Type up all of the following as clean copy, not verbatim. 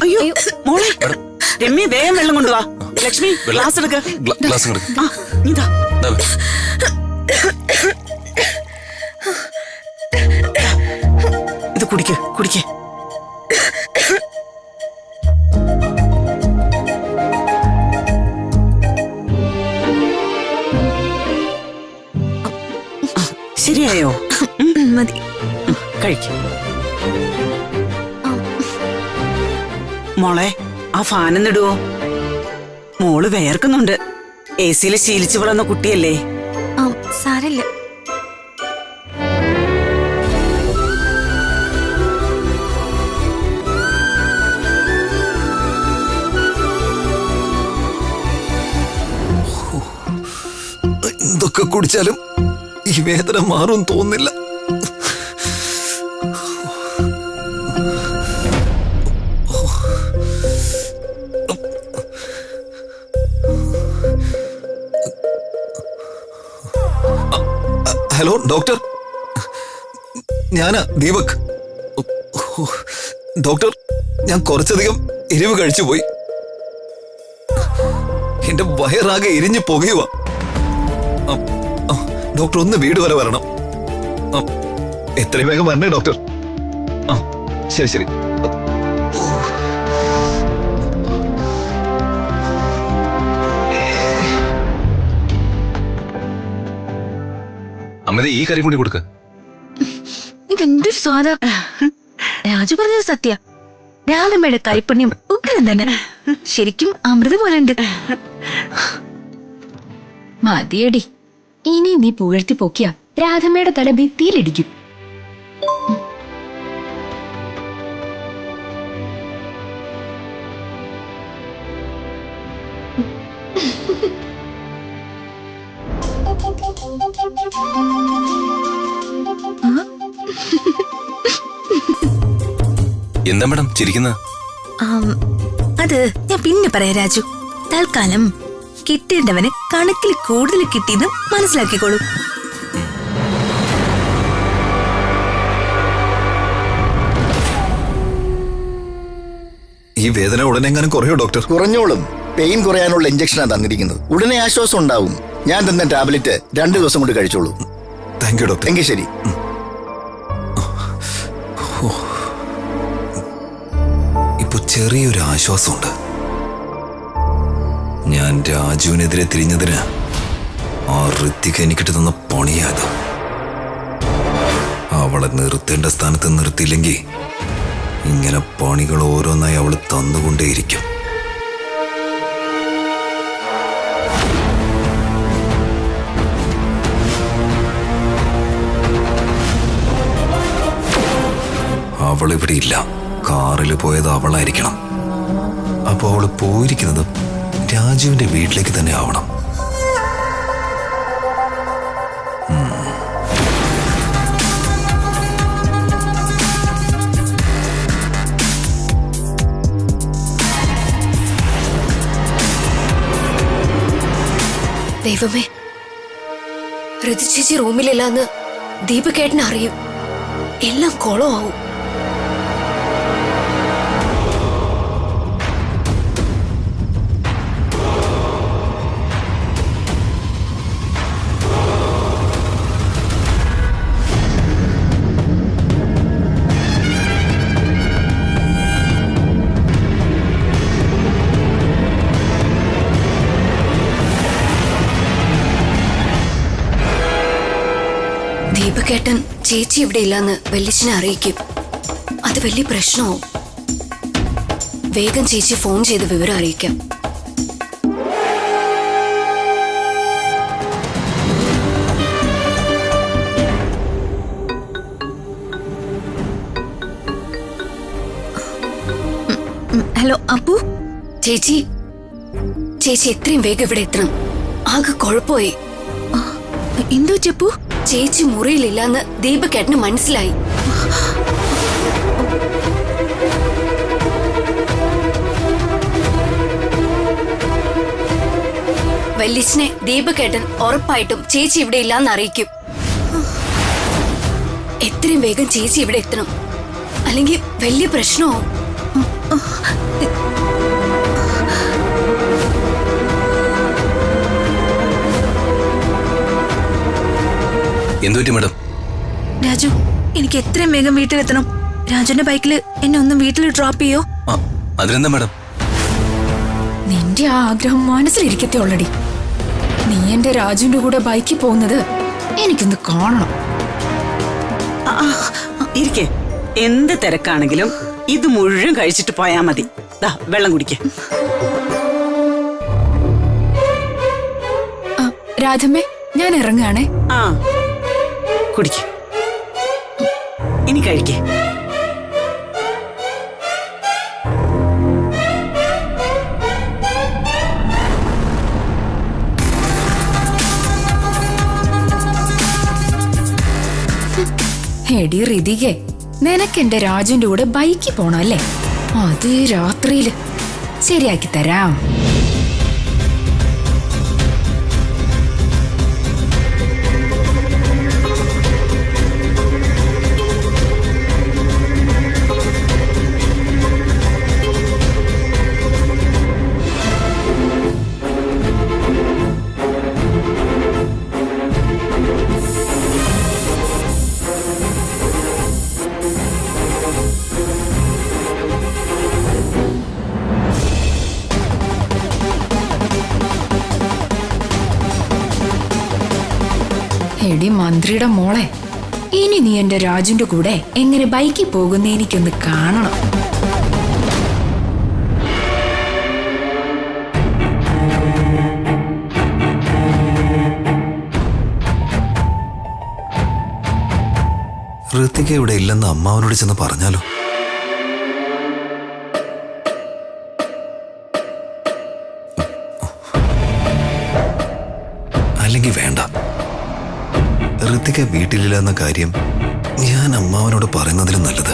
അയ്യോ മോളെ, രമ്യ വേഗം വെള്ളം കൊണ്ടുവാ. ലക്ഷ്മി ഗ്ലാസ് എടുക്ക. ഇതാ ഇത് കുടിക്ക് കുടിക്ക്. ശരിയായോ? മതി, കഴിക്കും. മോളെ ആ ഫാനൊന്നിടുവോ? മോള് വേർക്കുന്നുണ്ട്. AC-യിൽ ശീലിച്ചു വളർന്ന കുട്ടിയല്ലേ. സാരല്ല. എന്തൊക്കെ കുടിച്ചാലും ഈ വേദന മാറും തോന്നില്ല. ഹലോ ഡോക്ടർ, ഞാനാ ദീപക്. ഡോക്ടർ, ഞാൻ കുറച്ചധികം എരിവ് കഴിച്ചു പോയി. എന്റെ വയറാകെ എരിഞ്ഞു പുകയുക. ഡോക്ടർ ഒന്ന് വീട് വരെ വരണം. എത്രയും വേഗം വരണേ ഡോക്ടർ. ശരി ശരി. അമ്മ ഈ കറി കൂടി കൊടുക്ക. ഇതെന്തൊരു സ്വാദ. രാജു പറഞ്ഞത് സത്യ. രാധമ്മയുടെ കൈപ്പുണ്യം ഉഗ്രം തന്നെ. ശരിക്കും അമൃത പോലെ ഉണ്ട്. മതിയടി, ഇനി നീ പുകഴ്ത്തി പൊക്കിയ രാധമ്മയുടെ തല ഭിത്തിയിലിടിക്കും. എന്താ മേഡം ചിരിക്കുന്ന? അത് ഞാൻ പിന്നെ പറയാം രാജു. തൽക്കാലം കിട്ടേണ്ടവന് കണക്കിൽ കൂടുതൽ കിട്ടിയെന്ന് മനസ്സിലാക്കിക്കോളൂ. ഈ വേദന ഉടനെങ്ങാനും കുറയോ ഡോക്ടർ? കുറഞ്ഞോളും. പെയിൻ കുറയാനുള്ള ഇഞ്ചക്ഷനാണ് തന്നിരിക്കുന്നത്. ഉടനെ ആശ്വാസം ഉണ്ടാവും. ഞാൻ തന്ന ടാബ്ലറ്റ് 2 ദിവസം കൊണ്ട് കഴിച്ചോളൂ. Thank you doctor. എങ്കിൽ ശരി. ഇപ്പൊ ചെറിയൊരു ആശ്വാസമുണ്ട്. ഞാൻ രാജുവിനെതിരെ തിരിഞ്ഞതിന് ആ ഋത്തിക എനിക്കിട്ട് തന്ന പണിയാത്. അവളെ നിർത്തേണ്ട സ്ഥാനത്ത് നിർത്തിയില്ലെങ്കിൽ ഇങ്ങനെ പണികൾ ഓരോന്നായി അവള് തന്നുകൊണ്ടേയിരിക്കും. അവളിവിടെ ഇല്ല. കാറിൽ പോയത് അവളായിരിക്കണം. അപ്പൊ അവള് പോയിരിക്കുന്നത് രാജുവിന്റെ വീട്ടിലേക്ക് തന്നെ ആവണം. ദൈവമേ, ഋതു ചേച്ചി റൂമിലില്ലാന്ന് ദീപകേട്ടന് അറിയും. എല്ലാം കുളമാവും. ദീപകേട്ടൻ ചേച്ചി ഇവിടെ ഇല്ലാന്ന് വല്യച്ഛനെ അറിയിക്കും. അത് വലിയ പ്രശ്നമാവും. വേഗം ചേച്ചി ഫോൺ ചെയ്ത് വിവരം അറിയിക്കാം. ഹലോ അപ്പു. ചേച്ചി ചേച്ചി എത്രയും വേഗം ഇവിടെ എത്തണം. ആകെ കുഴപ്പമായി. എന്തോ ചെപ്പു? ചേച്ചി മുറിയിലില്ലാന്ന് ദീപകേട്ടന് മനസ്സിലായി. വല്യച്ഛനെ ദീപകേട്ടൻ ഉറപ്പായിട്ടും ചേച്ചി ഇവിടെ ഇല്ലാന്ന് അറിയിക്കും. എത്രയും വേഗം ചേച്ചി ഇവിടെ എത്തണം, അല്ലെങ്കിൽ വലിയ പ്രശ്നമാവും. എന്തുപറ്റി മാഡം? രാജു, എനിക്ക് എത്രയും വേഗം വീട്ടിലെത്തണം. രാജുന്റെ ബൈക്കിൽ എന്നെ ഒന്നും വീട്ടിൽ ഡ്രോപ്പ് ചെയ്യോ? ആ, അതിനെന്താ മാഡം? നിന്റെ ആ ആഗ്രഹം മനസ്സിലിരിക്കത്തെ ഉള്ളടി. നീ എന്റെ രാജുവിന്റെ കൂടെ ബൈക്കിൽ പോകുന്നത് എനിക്കൊന്ന് കാണണം. ഇരിക്കേ, എന്ത് തിരക്കാണെങ്കിലും ഇത് മുഴുവൻ കഴിച്ചിട്ട് പോയാ മതി. ദാ വെള്ളം കുടിക്കേ. രാധമ്മേ, ഞാൻ ഇറങ്ങുകയാണേ. ആ, കുടിക്ക. ഇനി കഴിക്കേ. എടി റിതികെ, നിനക്ക് എന്റെ രാജുവിന്റെ കൂടെ ബൈക്കിൽ പോണം അല്ലേ? അത് രാത്രിയില് ശരിയാക്കി തരാം. എടി മന്ത്രിയുടെ മോളെ, ഇനി നീ എന്റെ രാജുവിന്റെ കൂടെ എങ്ങനെ ബൈക്കിൽ പോകുന്ന എനിക്കൊന്ന് കാണണം. ഋത്തിക ഇവിടെ ഇല്ലെന്ന് അമ്മാവനോട് ചെന്ന് പറഞ്ഞാലോ? അല്ലെങ്കിൽ വേണ്ട. ഋത്തിക വീട്ടിലില്ലെന്ന കാര്യം ഞാൻ അമ്മാവനോട് പറയുന്നതിലും നല്ലത്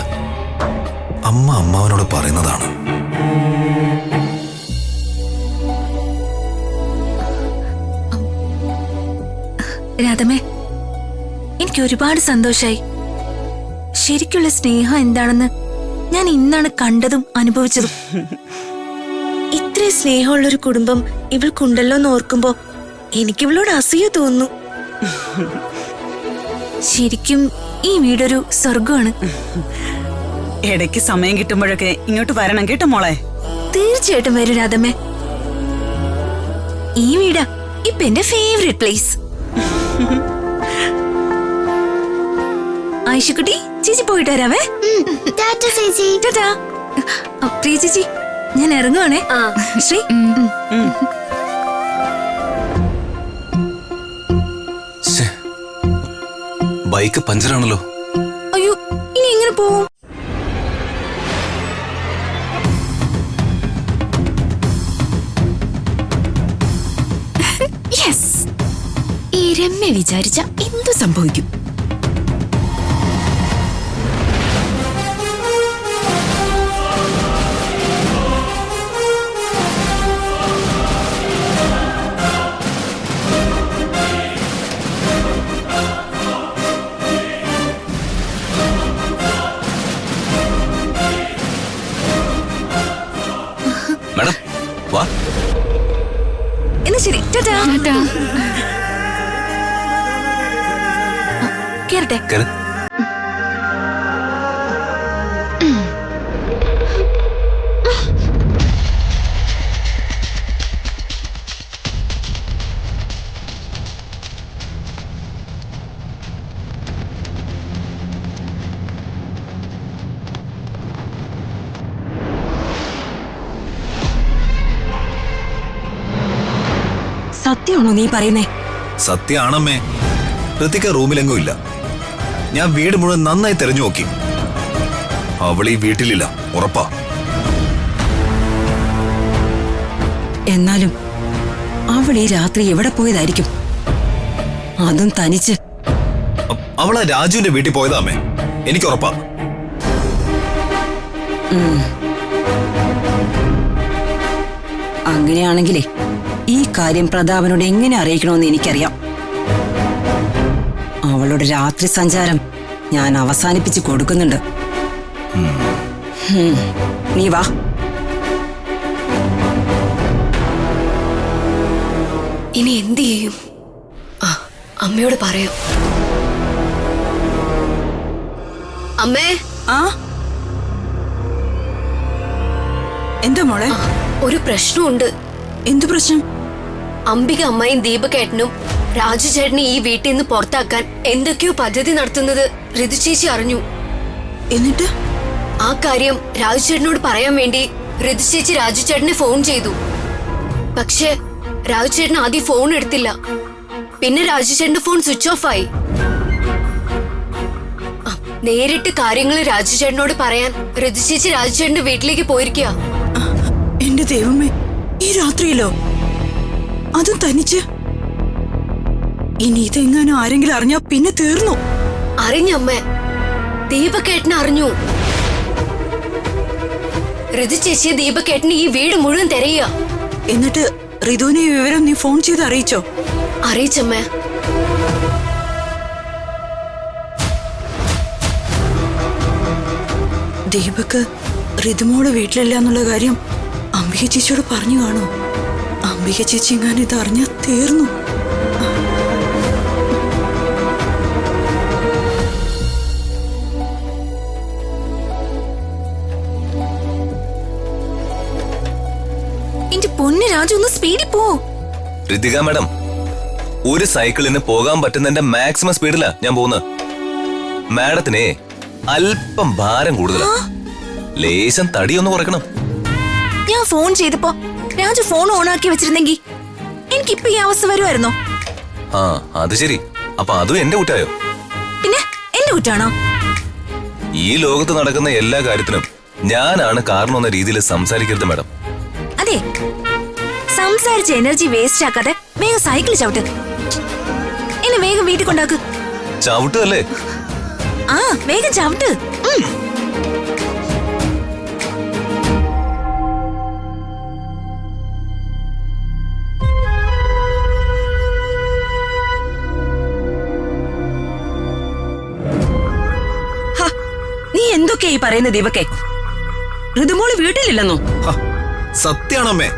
അമ്മ അമ്മാവനോട് പറയുന്നതാണ്. രാധമേ, എനിക്ക് ഒരുപാട് സന്തോഷായി. ശരിക്കുള്ള സ്നേഹം എന്താണെന്ന് ഞാൻ ഇന്നാണ് കണ്ടതും അനുഭവിച്ചതും. ഇത്രയും സ്നേഹമുള്ളൊരു കുടുംബം ഇവൾക്കുണ്ടല്ലോ എന്ന് ഓർക്കുമ്പോ എനിക്കിവളോട് അസൂയ തോന്നുന്നു. ശരിക്കും ഈ വീടൊരു സ്വർഗമാണ്. ഇടയ്ക്ക് സമയം കിട്ടുമ്പോഴൊക്കെ ഇങ്ങോട്ട് വരണം കേട്ടോ മോളെ. തീർച്ചയായിട്ടും വരും രാധമ്മേ. ഈ വീടാ ഇപ്പൊ എന്റെ ഫേവറേറ്റ് പ്ലേസ്. ആയിഷക്കുട്ടി, ചേച്ചി പോയിട്ട് വരാവേ. ടാറ്റാ. പ്രിയ ചേച്ചി, ഞാൻ ഇറങ്ങുവാണേ. ശ്രീ, ബൈക്ക് പഞ്ചറാണല്ലോ. അയ്യോ, ഇനി എങ്ങനെ പോവും? യെസ്, ഈ രമ്യ വിചാരിച്ച എന്തു സംഭവിക്കും? മാഡം വാ. എന്നാ ശരി, ടാറ്റാ. കേറട്ടെ. കേറ്. സത്യമാണോ നീ പറയുന്നേ? സത്യമാണമ്മേ. ഋത്തിക റൂമിലെങ്ങും ഇല്ല. ഞാൻ വീട് മുഴുവൻ നന്നായി തെരഞ്ഞു നോക്കി. അവൾ ഈ വീട്ടിലില്ല, ഉറപ്പാ. എന്നാലും അവൾ ഈ രാത്രി എവിടെ പോയതായിരിക്കും? അതും തനിച്ച്. അവളാ രാജുവിന്റെ വീട്ടിൽ പോയതാമേ, എനിക്ക് ഉറപ്പാ. അങ്ങനെയാണെങ്കിലേ ഈ കാര്യം പ്രതാപനോട് എങ്ങനെ അറിയിക്കണമെന്ന് എനിക്കറിയാം. അവളുടെ രാത്രി സഞ്ചാരം ഞാൻ അവസാനിപ്പിച്ച് കൊടുക്കുന്നുണ്ട്. നീ വാ. ഇനി എന്ത് ചെയ്യും? ആ, അമ്മയോട് പറയാം. അമ്മേ, ആ എന്താ മോളെ? ഒരു പ്രശ്നമുണ്ട്. എന്തു പ്രശ്നം? അംബിക അമ്മയും ദീപകേട്ടനും രാജു ചേട്ടനെ ഈ വീട്ടിൽ നിന്ന് പുറത്താക്കാൻ എന്തൊക്കെയോ പദ്ധതി നടത്തുന്നത് ഋതു ചേച്ചി അറിഞ്ഞു. എന്നിട്ട് ആ കാര്യം രാജു ചേട്ടനോട് പറയാൻ വേണ്ടി ഋതു ചേച്ചി രാജു ചേട്ടനെ ഫോൺ ചെയ്തു. പക്ഷേ രാജു ചേട്ടൻ ആദ്യം ഫോൺ എടുത്തില്ല. പിന്നെ രാജു ചേട്ടന്റെ ഫോൺ സ്വിച്ച് ഓഫ് ആയി. നേരിട്ട് കാര്യങ്ങൾ രാജു ചേട്ടനോട് പറയാൻ ഋതു ചേച്ചി രാജു ചേട്ടന്റെ വീട്ടിലേക്ക് പോയിരിക്കുക. എന്റെ ദൈവമേ, ഈ രാത്രിയിലോ? അതും തനിച്ച്? ഇനി ഇതെങ്ങാനും ആരെങ്കിലും അറിഞ്ഞാ പിന്നെ തീർന്നു. അറിഞ്ഞമ്മേ, ദീപകേട്ടൻ അറിഞ്ഞു. ഋതു ചേച്ചിയെ ദീപകേട്ടന് ഈ വീട് മുഴുവൻ തിരയുക. എന്നിട്ട് ഋതുവിനെ ഈ വിവരം നീ ഫോൺ ചെയ്ത് അറിയിച്ചോ? അറിയിച്ചമ്മേ. ദീപക്ക് ഋതുമോള് വീട്ടിലില്ല എന്നുള്ള കാര്യം അംബിക ചേച്ചിയോട് പറഞ്ഞു കാണോ? അംബിക ചേച്ചി എങ്ങാനും ഇത് അറിഞ്ഞാ തീർന്നു. എന്റെ പൊന്നു രാജു, ഒന്ന് സ്പീഡിൽ പോ. ഋതിക മാഡം, ഒരു സൈക്കിളിന് പോകാൻ പറ്റുന്നതിന്റെ മാക്സിമം സ്പീഡിലാ ഞാൻ പോകുന്നത്. മാഡത്തിനെ അല്പം ഭാരം കൂടുതലാ. ലേശം തടിയൊന്ന് കുറയ്ക്കണം. ഞാൻ ഫോൺ ചെയ്തപ്പോ രാജു ഫോൺ ഓണാക്കി വെച്ചിരുന്നെങ്കിൽ എനിക്കിപ്പോ ഈ അവസ്ഥ വരുമായിരുന്നോ? ആ, അത് ശരി. അപ്പൊ അതും എന്റെ കുറ്റായോ? പിന്നെ എന്റെ കുറ്റാണോ? ഈ ലോകത്ത് നടക്കുന്ന എല്ലാ കാര്യത്തിനും ഞാനാണ് കാരണം എന്ന രീതിയിൽ സംസാരിക്കരുത് മാഡം. അതെ, സംസാരിച്ച എനർജി വേസ്റ്റ് ആക്കാതെ വേഗം സൈക്കിൾ ചവിട്ട്. എന്നെ വേഗം വീട്ടിൽ കൊണ്ടാക്ക്. ചവിട്ടല്ലേ? ആ, വേഗം ചവിട്ട്. നീ എന്തൊക്കെയാ ഈ പറയുന്ന ദീപക്കെ? ഋതുമോള് വീട്ടിലില്ലെന്നോ? സത്യാണമ്മേ.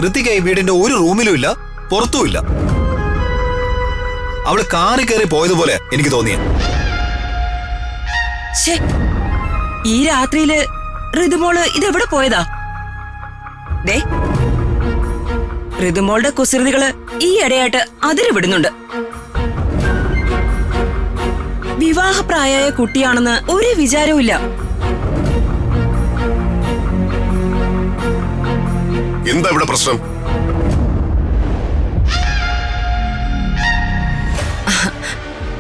ഋതിക ഈ വീടിന്റെ ഒരു റൂമിലും ഇല്ല, പുറത്തുമില്ല. അവള് കാറി കയറി പോയതുപോലെ എനിക്ക് തോന്നിയ. ഈ രാത്രിയില് ഋതുമോള് ഇതെവിടെ പോയതാ? ദേ, ഋതുമോളുടെ കുസൃതികള് ഈ ഇടയായിട്ട് അതിര് വിടുന്നുണ്ട്. വിവാഹപ്രായമായ കുട്ടിയാണെന്ന് ഒരു വിചാരവും ഇല്ല. എന്താ ഇവിടെ പ്രശ്നം?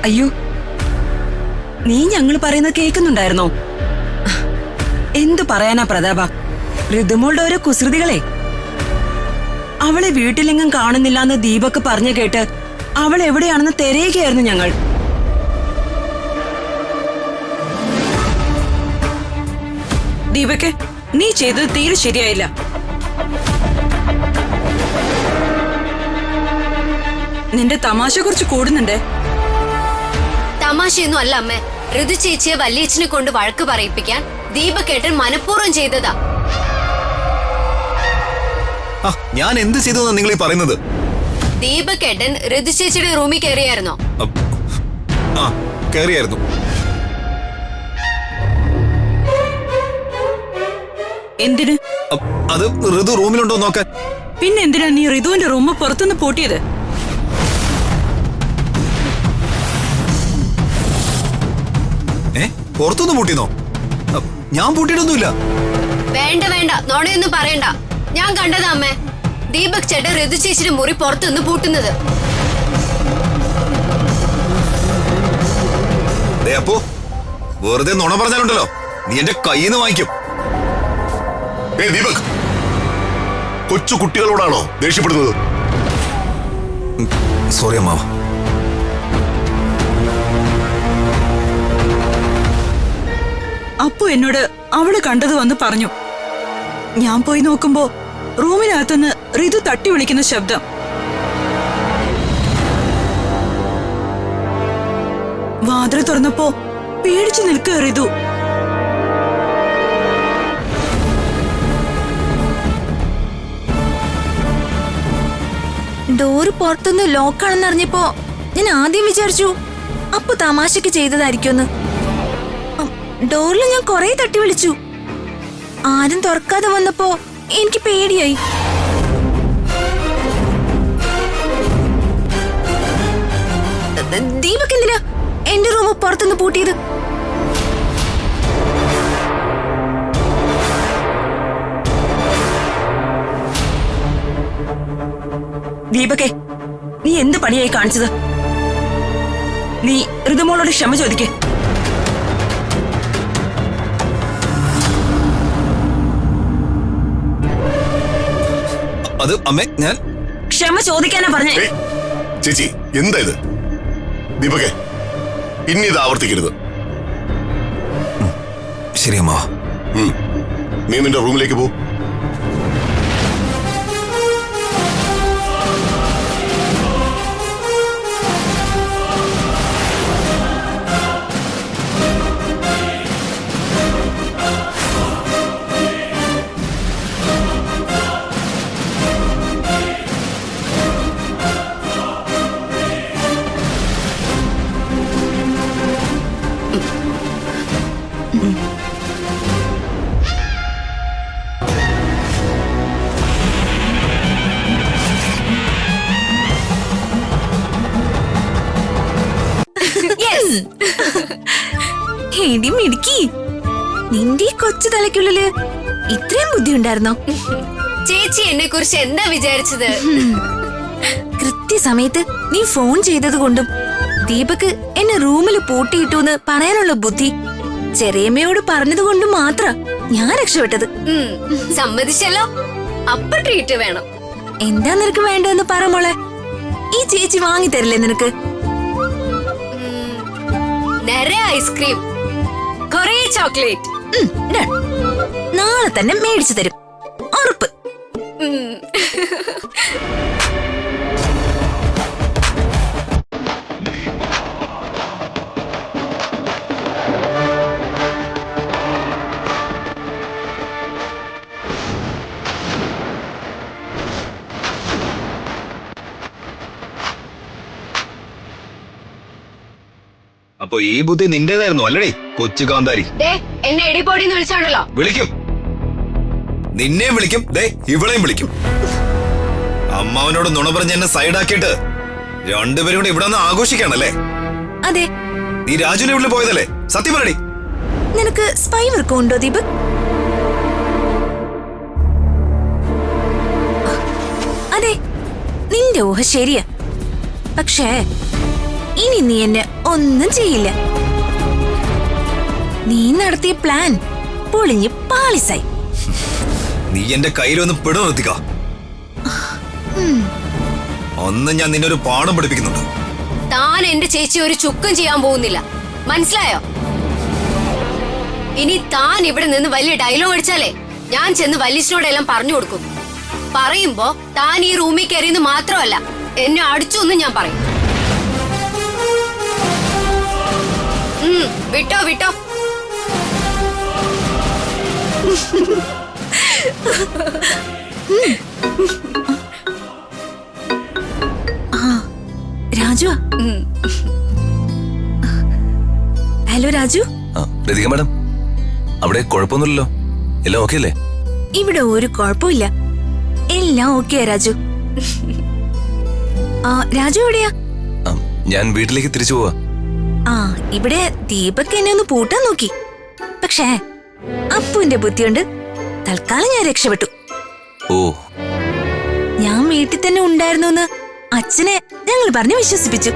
അയ്യോ, നീ ഞങ്ങൾ പറയുന്നത് കേൾക്കുന്നുണ്ടായിരുന്നോ? എന്തു പറയാനാ പ്രതാപ, ഋതുമോളുടെ ഓരോ കുസൃതികളെ. അവളെ വീട്ടിലെങ്ങും കാണുന്നില്ലാന്ന് ദീപക്ക് പറഞ്ഞു കേട്ട് അവൾ എവിടെയാണെന്ന് തിരയുകയായിരുന്നു ഞങ്ങൾ. ദീപക്കെ, നീ ചെയ്തത് തീരെ ശരിയായില്ല. നിന്റെ തമാശ കുറച്ച് കൂടുന്നുണ്ടേ. തമാശയൊന്നും അല്ല അമ്മേ. ഋതു ചേച്ചിയെ വല്യച്ഛനെ കൊണ്ട് വഴക്ക് പറയിപ്പിക്കാൻ ദീപകേട്ടൻ മനഃപൂർവ്വം ചെയ്തതാ. ഞാൻ എന്ത് ചെയ്തു നിങ്ങൾ ഈ പറയുന്നത്? ദീപകേട്ടൻ ഋതു ചേച്ചിയുടെ റൂമിൽ കയറിയായിരുന്നോ? ആ, കയറിയായിരുന്നു. എന്തിന്? അത് ഋതു റൂമിലുണ്ടോ നോക്കാൻ. പിന്നെന്തിനാ നീ ഋതുവിന്റെ റൂം പുറത്തുനിന്ന് പൂട്ടിയത്? പുറത്തുനിന്ന് പൂട്ടിന്നോ? ഞാൻ പൂട്ടിയിട്ടൊന്നുമില്ല. വേണ്ട വേണ്ട, നോണയൊന്നും പറയണ്ട. ഞാൻ കണ്ടതാ അമ്മേ, ദീപക് ചേട്ടൻ ഋതു ചേച്ചിയുടെ മുറി പുറത്തുനിന്ന് പൂട്ടുന്നത്. അപ്പോ വെറുതെ നുണ പറഞ്ഞാലുണ്ടല്ലോ, നീ എന്റെ കയ്യിൽ നിന്ന് വാങ്ങിക്കും. ദീപക്, കൊച്ചു കുട്ടികളോടാണോ ദേഷ്യപ്പെടുന്നത്? സോറി അമ്മാവ. അപ്പു എന്നോട് അവള് കണ്ടത് വന്ന് പറഞ്ഞു. ഞാൻ പോയി നോക്കുമ്പോ റൂമിനകത്തുനിന്ന് ഋതു തട്ടി വിളിക്കുന്ന ശബ്ദം. വാതിൽ തുറന്നപ്പോ പേടിച്ചു നിൽക്കുക ഋതു. ഡോർ ഡോറ് പുറത്തുനിന്ന് ലോക്കാണെന്ന് അറിഞ്ഞപ്പോ ഞാൻ ആദ്യം വിചാരിച്ചു അപ്പു തമാശക്ക് ചെയ്തതായിരിക്കുമെന്ന്. ഡോറിൽ ഞാൻ കൊറേ തട്ടി വിളിച്ചു. ആരും തുറക്കാതെ വന്നപ്പോ എനിക്ക് പേടിയായി. ദീപക് എന്തിനാ എന്റെ റൂം പുറത്തുനിന്ന് പൂട്ടിയത്? ദീപകെ, നീ എന്ത് പണിയായി കാണിച്ചത്? നീ ഋതുമോളോട് ക്ഷമ ചോദിക്കേ. അത് അമ്മേ, ഞാൻ ക്ഷമ ചോദിക്കാനാ പറഞ്ഞേ. ഏയ്, ചേച്ചി എന്താ ഇത്? ദീപകെ, ഇനി ഇത് ആവർത്തിക്കരുത്. ശരി അമ്മ. നീ നിന്റെ റൂമിലേക്ക് പോ. എടി മിടുക്കി, നിന്റെ കൊച്ചു തലയ്ക്കുള്ളില് ഇത്രയും ബുദ്ധി ഉണ്ടായിരുന്നോ? ചേച്ചി എന്നെ കുറിച്ച് എന്താ വിചാരിച്ചത്? കൃത്യസമയത്ത് നീ ഫോൺ ചെയ്തത് കൊണ്ടും ദീപക് എന്നെ റൂമിൽ പൂട്ടിയിട്ടുന്ന് പറയാനുള്ള ബുദ്ധി ചെറിയമ്മയോട് പറഞ്ഞത് കൊണ്ടും മാത്ര ഞാൻ രക്ഷപ്പെട്ടത്. സമ്മതിച്ചല്ലോ. അപ്പൊ ട്രീറ്റ് വേണം. എന്താ നിനക്ക് വേണ്ടതെന്ന് പറ മോളെ. ഈ ചേച്ചി വാങ്ങി തരില്ലേ നിനക്ക്? നിറയെ ഐസ്ക്രീം, കൊറേ ചോക്ലേറ്റ്. നാളെ തന്നെ മേടിച്ചു തരും, ഉറപ്പ്. അപ്പൊ ഈ ബുദ്ധി നിന്റേതായിരുന്നു അല്ലടി കൊച്ചു കാന്താരി? എന്നെ എടിപൊടിന്ന് വിളിച്ചാണല്ലോ. വിളിക്കും, നിന്നെയും വിളിക്കും, ഇവളെയും വിളിക്കും. അമ്മാവനോട് നുണ പറഞ്ഞ് എന്നെ സൈഡാക്കിയിട്ട് രണ്ടുപേരും കൂടെ ഇവിടെ നിന്ന് ആഘോഷിക്കാണല്ലേ? അതെ. നീ രാജുവിനെ വീട്ടിൽ പോയതല്ലേ? സത്യം പറയടി. നിനക്ക് സ്പൈ വർക്ക് ഉണ്ടോ ദീപക്? അതെ, നിന്റെ ഊഹ ശരിയാ. പക്ഷേ ഇനി നീ എന്നെ ഒന്നും ചെയ്യില്ല. നീ നടത്തിയ പ്ലാൻ പൊളിഞ്ഞ് പാളിസായി. നീ എന്റെ കയ്യിലൊന്ന് പെടു നിർത്തിക്ക. ഒന്ന് ഞാൻ നിന്നെ ഒരു പാഠം പഠിപ്പിക്കുന്നുണ്ട്. താൻ എന്റെ ചേച്ചി ഒരു ചുക്കും ചെയ്യാൻ പോകുന്നില്ല, മനസ്സിലായോ? ഇനി താൻ ഇവിടെ നിന്ന് വലിയ ഡയലോഗ് അടിച്ചാലേ ഞാൻ ചെന്ന് വല്യച്ഛനോടെല്ലാം പറഞ്ഞു കൊടുക്കും. പറയുമ്പോ താൻ ഈ റൂമിൽ കയറിയെന്ന് മാത്രമല്ല, എന്നെ അടിച്ചു എന്നും ഞാൻ പറയും. വിട്ടോ വിട്ടോ. രാജു. ഹലോ രാജു. രതിക മാഡം, അവിടെ കുഴപ്പമൊന്നുമില്ലല്ലോ? എല്ലാം ഓക്കെ അല്ലേ? ഇവിടെ ഒരു കുഴപ്പമില്ല, എല്ലാം ഓക്കെയാ രാജു. രാജു എവിടെയാ? ഞാൻ വീട്ടിലേക്ക് തിരിച്ചു പോവാ. ഇവിടെ ദീപക് എന്നെ ഒന്ന് പൂട്ടാൻ നോക്കി. പക്ഷേ അപ്പുവിന്റെ ബുദ്ധിയുണ്ട്, തൽക്കാലം ഞാൻ രക്ഷപ്പെട്ടു. ഓ, ഞാൻ വീട്ടിൽ തന്നെ ഉണ്ടായിരുന്നു എന്ന് അച്ഛനെ ഞങ്ങൾ പറഞ്ഞ് വിശ്വസിപ്പിച്ചു.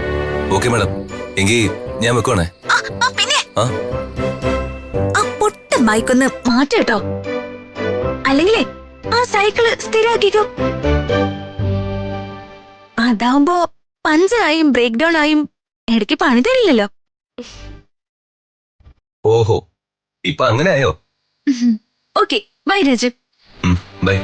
ഓക്കെ മാഡം, എങ്കിൽ ഞാൻ വെക്കുവാണേ. പിന്നെ ആ പൊട്ട ബൈക്കൊന്ന് മാറ്റേട്ടോ, അല്ലെങ്കിലേ ആ സൈക്കിള് സ്ഥിരാക്കിക്കോ. അതാവുമ്പോ പഞ്ചറായും ബ്രേക്ക് ഡൗൺ ആയും ഇടയ്ക്ക് പണി തരില്ലല്ലോ. ഓഹോ, ഇപ്പൊ അങ്ങനെ ആയോ? Okay, bye Raju. ബൈ.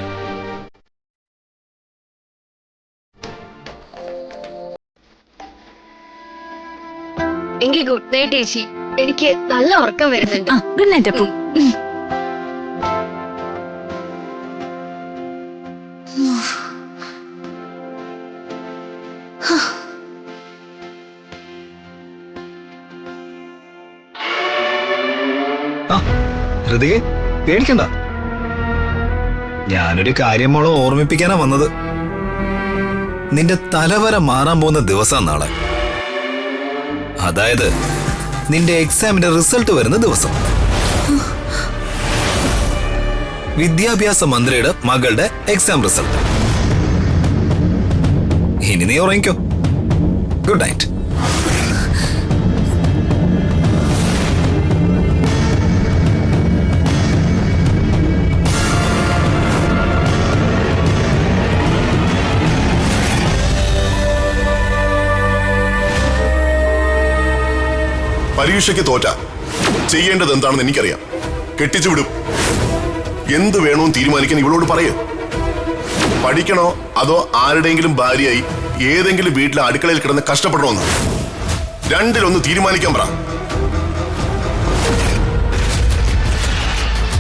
എങ്കിൽ ഗുഡ് നൈറ്റ് ചേച്ചി. എനിക്ക് നല്ല ഉറക്കം വരുന്നുണ്ട്. Good night Appu. ഹൃതികെ പേടിക്കണ്ട. ഞാനൊരു കാര്യം മോളെ ഓർമ്മിപ്പിക്കാനാ വന്നത്. നിന്റെ തലവര മാറാൻ പോകുന്ന ദിവസം നാളെ. അതായത് നിന്റെ എക്സാമിന്റെ റിസൾട്ട് വരുന്ന ദിവസം. വിദ്യാഭ്യാസ മന്ത്രിയുടെ മകളുടെ എക്സാം റിസൾട്ട്. ഇനി നീ ഉറങ്ങിക്കോ. Good night. പരീക്ഷയ്ക്ക് തോറ്റ ചെയ്യേണ്ടത് എന്താണെന്ന് എനിക്കറിയാം. കെട്ടിച്ചു വിടും. എന്ത് വേണമെന്ന് തീരുമാനിക്കാൻ ഇവളോട് പറയൂ. പഠിക്കണോ അതോ ആരുടെയെങ്കിലും ഭാര്യയായി ഏതെങ്കിലും വീട്ടിലെ അടുക്കളയിൽ കിടന്ന് കഷ്ടപ്പെടണമെന്ന് രണ്ടിലൊന്ന് തീരുമാനിക്കാൻ പറ.